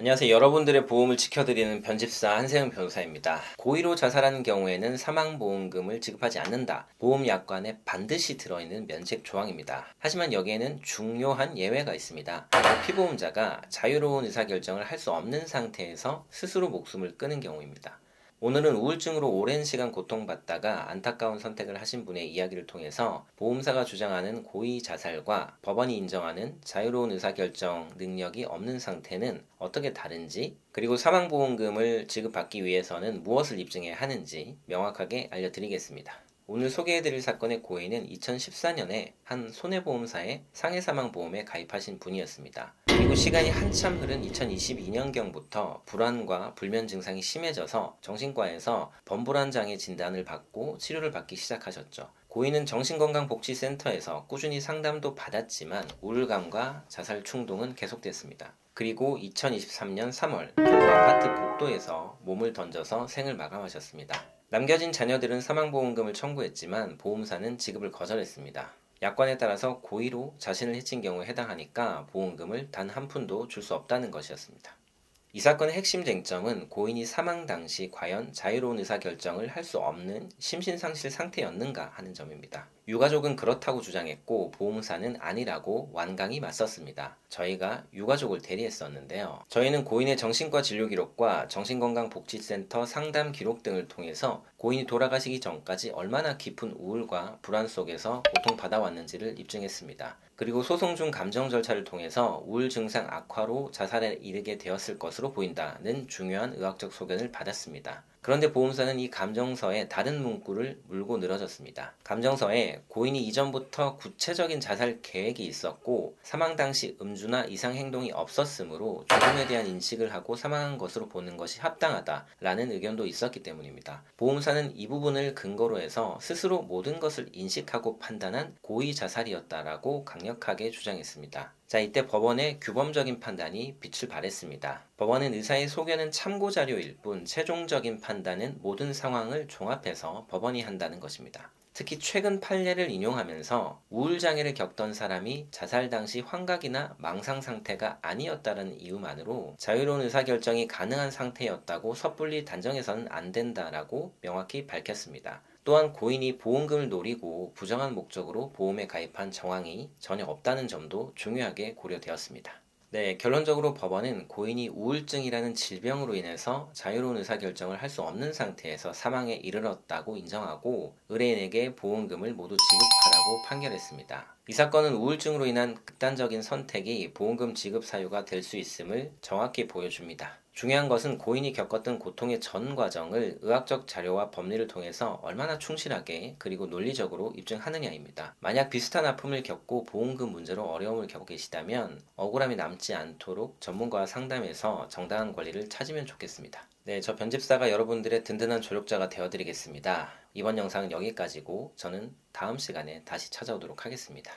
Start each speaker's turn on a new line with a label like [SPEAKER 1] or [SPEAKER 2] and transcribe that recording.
[SPEAKER 1] 안녕하세요. 여러분들의 보험을 지켜드리는 변집사 한세영 변호사입니다. 고의로 자살하는 경우에는 사망보험금을 지급하지 않는다. 보험약관에 반드시 들어있는 면책 조항입니다. 하지만 여기에는 중요한 예외가 있습니다. 피보험자가 자유로운 의사결정을 할 수 없는 상태에서 스스로 목숨을 끊은 경우입니다. 오늘은 우울증으로 오랜 시간 고통받다가 안타까운 선택을 하신 분의 이야기를 통해서 보험사가 주장하는 고의 자살과 법원이 인정하는 자유로운 의사결정 능력이 없는 상태는 어떻게 다른지, 그리고 사망보험금을 지급받기 위해서는 무엇을 입증해야 하는지 명확하게 알려드리겠습니다. 오늘 소개해드릴 사건의 고의는 2014년에 한 손해보험사의 상해사망보험에 가입하신 분이었습니다. 그리고 시간이 한참 흐른 2022년경부터 불안과 불면 증상이 심해져서 정신과에서 범불안장애 진단을 받고 치료를 받기 시작하셨죠. 고인은 정신건강복지센터에서 꾸준히 상담도 받았지만 우울감과 자살 충동은 계속됐습니다. 그리고 2023년 3월 결국 아파트 복도에서 몸을 던져서 생을 마감하셨습니다. 남겨진 자녀들은 사망보험금을 청구했지만 보험사는 지급을 거절했습니다. 약관에 따라서 고의로 자신을 해친 경우에 해당하니까 보험금을 단 한 푼도 줄 수 없다는 것이었습니다. 이 사건의 핵심 쟁점은 고인이 사망 당시 과연 자유로운 의사결정을 할 수 없는 심신상실 상태였는가 하는 점입니다. 유가족은 그렇다고 주장했고 보험사는 아니라고 완강히 맞섰습니다. 저희가 유가족을 대리했었는데요. 저희는 고인의 정신과 진료 기록과 정신건강복지센터 상담 기록 등을 통해서 고인이 돌아가시기 전까지 얼마나 깊은 우울과 불안 속에서 고통받아왔는지를 입증했습니다. 그리고 소송 중 감정 절차를 통해서 우울 증상 악화로 자살에 이르게 되었을 것으로 보인다는 중요한 의학적 소견을 받았습니다. 그런데 보험사는 이 감정서에 다른 문구를 물고 늘어졌습니다. 감정서에 고인이 이전부터 구체적인 자살 계획이 있었고 사망 당시 음주나 이상 행동이 없었으므로 죽음에 대한 인식을 하고 사망한 것으로 보는 것이 합당하다라는 의견도 있었기 때문입니다. 보험사는 이 부분을 근거로 해서 스스로 모든 것을 인식하고 판단한 고의 자살이었다라고 강력하게 주장했습니다. 자, 이때 법원의 규범적인 판단이 빛을 발했습니다. 법원은 의사의 소견은 참고자료일 뿐 최종적인 판단은 모든 상황을 종합해서 법원이 한다는 것입니다. 특히 최근 판례를 인용하면서 우울장애를 겪던 사람이 자살 당시 환각이나 망상 상태가 아니었다는 이유만으로 자유로운 의사결정이 가능한 상태였다고 섣불리 단정해서는 안 된다라고 명확히 밝혔습니다. 또한 고인이 보험금을 노리고 부정한 목적으로 보험에 가입한 정황이 전혀 없다는 점도 중요하게 고려되었습니다. 네, 결론적으로 법원은 고인이 우울증이라는 질병으로 인해서 자유로운 의사결정을 할 수 없는 상태에서 사망에 이르렀다고 인정하고 의뢰인에게 보험금을 모두 지급하라고 판결했습니다. 이 사건은 우울증으로 인한 극단적인 선택이 보험금 지급 사유가 될 수 있음을 정확히 보여줍니다. 중요한 것은 고인이 겪었던 고통의 전 과정을 의학적 자료와 법리를 통해서 얼마나 충실하게 그리고 논리적으로 입증하느냐입니다. 만약 비슷한 아픔을 겪고 보험금 문제로 어려움을 겪고 계시다면 억울함이 남지 않도록 전문가와 상담해서 정당한 권리를 찾으면 좋겠습니다. 네, 저 변집사가 여러분들의 든든한 조력자가 되어드리겠습니다. 이번 영상은 여기까지고 저는 다음 시간에 다시 찾아오도록 하겠습니다.